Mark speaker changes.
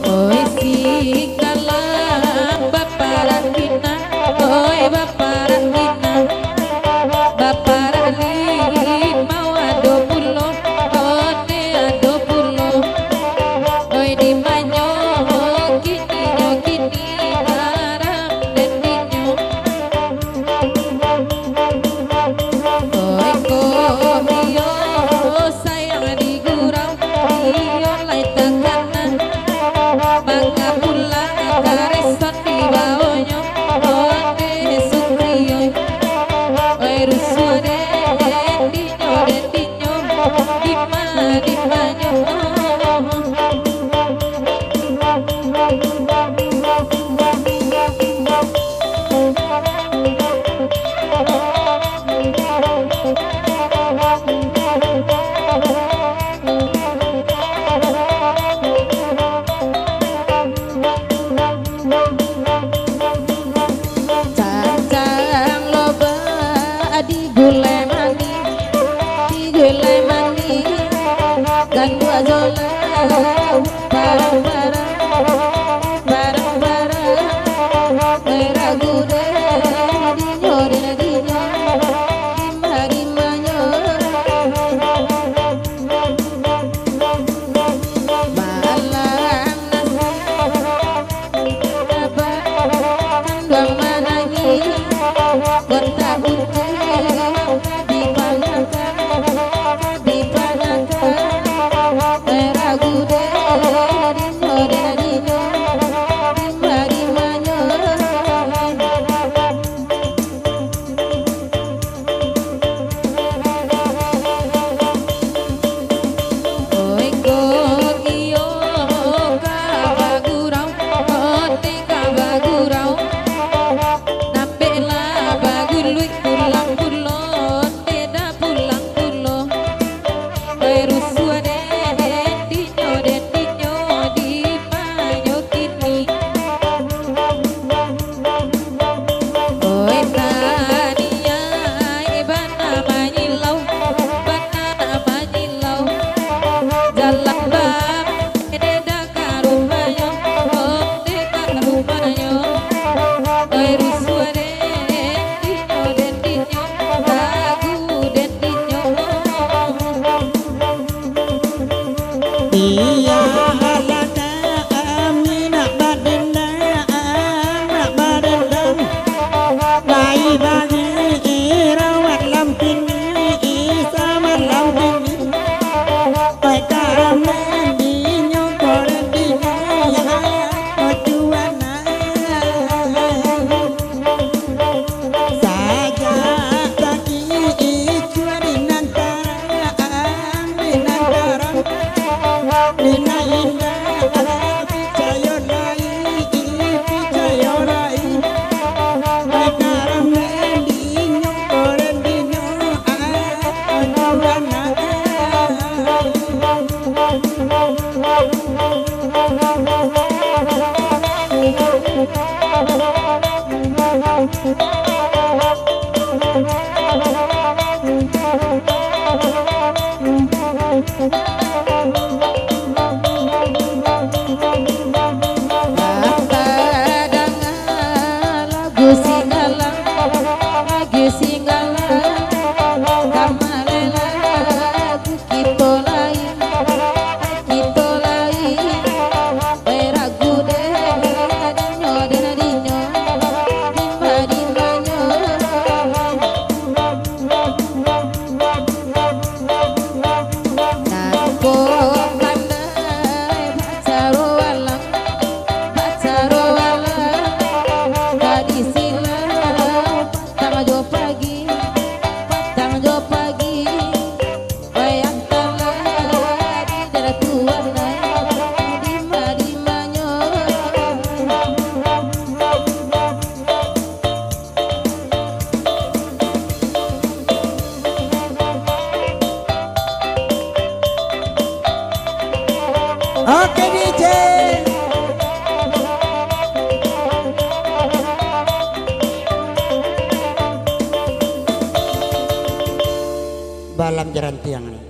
Speaker 1: Oi si kalah baparan kita, oi baparan kita, baparan mau ado pulo, one ado pulo, oi di manyo kini haram dan dinyo, oi komiyo sayang di gurau, iyo lai tekanan. Bangga pulang karesan di bawahnya Ode sukriyo Oi rusuade dinyo Dimanyo Ganggu ajola barang-barang ragu deh dinyo dimanyo malam dua managi gonta bunyi ragu deh dinyo dimanyo oi kokiyo kabagurau ote kabagurau napela baguluik pulang pulo teda pulang pulo oi rusuade
Speaker 2: iya halada ami nak badendang lai bagi rawat lampini sama lampini pai karamen dinyo koren dinyo ojuana saja tadi cuari nantara Nina indah picayorai Pekaramen dinyo koren dinyo ajuana Oke DJ. Balam jaran tiang nih.